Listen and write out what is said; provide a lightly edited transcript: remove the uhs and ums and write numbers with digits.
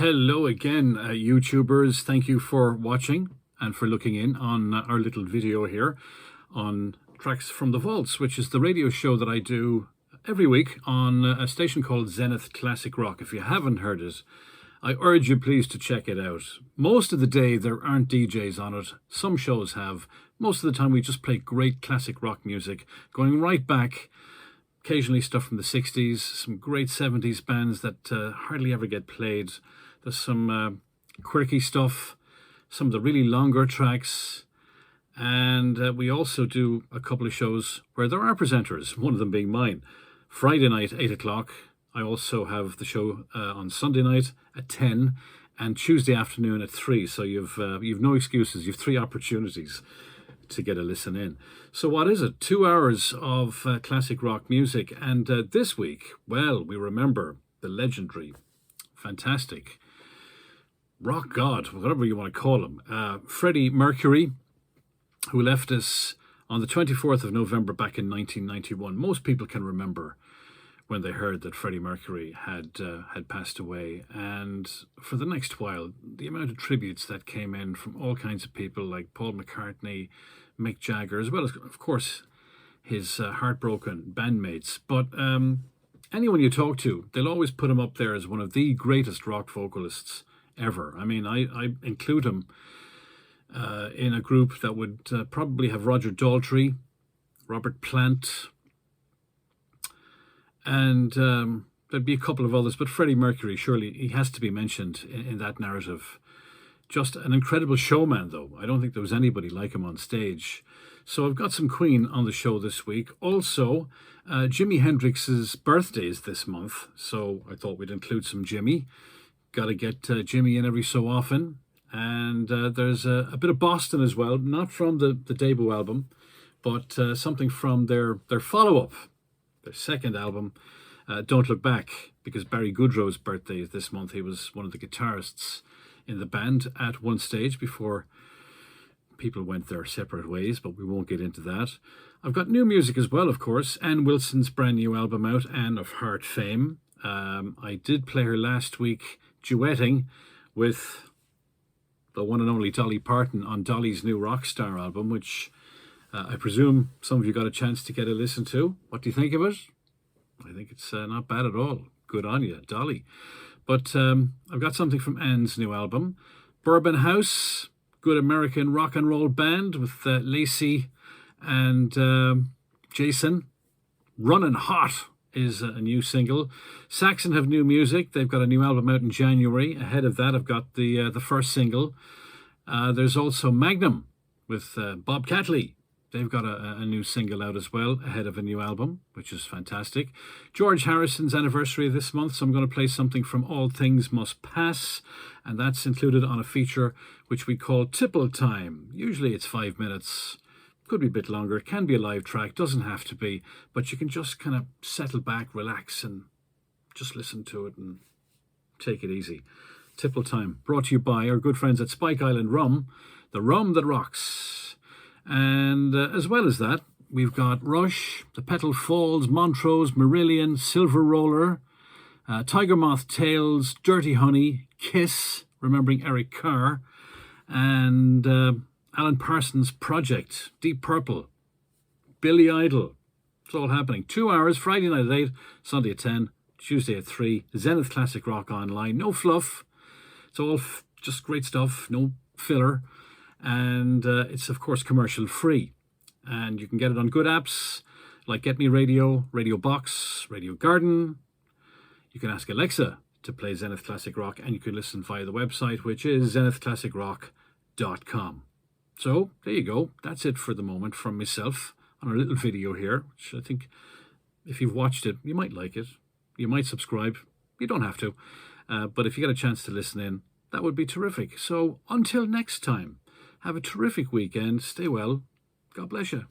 Hello again, YouTubers. Thank you for watching and for looking in on our little video here on Tracks from the Vaults, which is the radio show that I do every week on a station called Zenith Classic Rock. If you haven't heard it, I urge you please to check it out. Most of the day there aren't DJs on it. Some shows have. Most of the time we just play great classic rock music, going right back. Occasionally stuff from the 60s, some great 70s bands that hardly ever get played. There's some quirky stuff, some of the really longer tracks. And we also do a couple of shows where there are presenters, one of them being mine. Friday night, 8 o'clock. I also have the show on Sunday night at 10 and Tuesday afternoon at 3. So you've no excuses. You've 3 opportunities to get a listen in. So what is it? 2 hours of classic rock music. And this week, well, we remember the legendary, fantastic rock god, whatever you want to call him, Freddie Mercury, who left us on the 24th of November back in 1991. Most people can remember when they heard that Freddie Mercury had passed away. And for the next while, the amount of tributes that came in from all kinds of people like Paul McCartney, Mick Jagger, as well as, of course, his heartbroken bandmates. But anyone you talk to, they'll always put him up there as one of the greatest rock vocalists ever. I mean, I include him in a group that would probably have Roger Daltrey, Robert Plant, and there'd be a couple of others, but Freddie Mercury, surely he has to be mentioned in that narrative. Just an incredible showman, though. I don't think there was anybody like him on stage. So I've got some Queen on the show this week. Also, Jimi Hendrix's birthday is this month, so I thought we'd include some Jimi. Got to get Jimi in every so often. And there's a bit of Boston as well, not from the debut album, but something from their follow-up, their second album, Don't Look Back, because Barry Goodrow's birthday is this month. He was one of the guitarists in the band at one stage before people went their separate ways, but we won't get into that. I've got new music as well, of course. Ann Wilson's brand new album out, Anne of Heart fame. I did play her last week duetting with the one and only Dolly Parton on Dolly's new Rockstar album, which I presume some of you got a chance to get a listen to. What do you think of it? I think it's not bad at all. Good on you, Dolly. But I've got something from Anne's new album. Bourbon House, good American rock and roll band with Lacey and Jason. Runnin' Hot is a new single. Saxon have new music. They've got a new album out in January. Ahead of that, I've got the first single. There's also Magnum with Bob Catley. They've got a new single out as well, ahead of a new album, which is fantastic. George Harrison's anniversary this month, so I'm going to play something from All Things Must Pass, and that's included on a feature which we call Tipple Time. Usually it's 5 minutes, could be a bit longer, it can be a live track, doesn't have to be, but you can just kind of settle back, relax, and just listen to it and take it easy. Tipple Time, brought to you by our good friends at Spike Island Rum, the rum that rocks. And as well as that, we've got Rush, The Petal Falls, Montrose, Marillion, Silver Roller, Tiger Moth Tales, Dirty Honey, Kiss, remembering Eric Carr, and Alan Parsons' Project, Deep Purple, Billy Idol. It's all happening. 2 hours, Friday night at 8, Sunday at 10, Tuesday at 3, Zenith Classic Rock Online. No fluff. It's all just great stuff, no filler. And it's, of course, commercial free. And you can get it on good apps like Get Me Radio, Radio Box, Radio Garden. You can ask Alexa to play Zenith Classic Rock, and you can listen via the website, which is zenithclassicrock.com. So there you go. That's it for the moment from myself on a little video here, which I think if you've watched it, you might like it. You might subscribe. You don't have to. But if you get a chance to listen in, that would be terrific. So until next time, have a terrific weekend. Stay well. God bless you.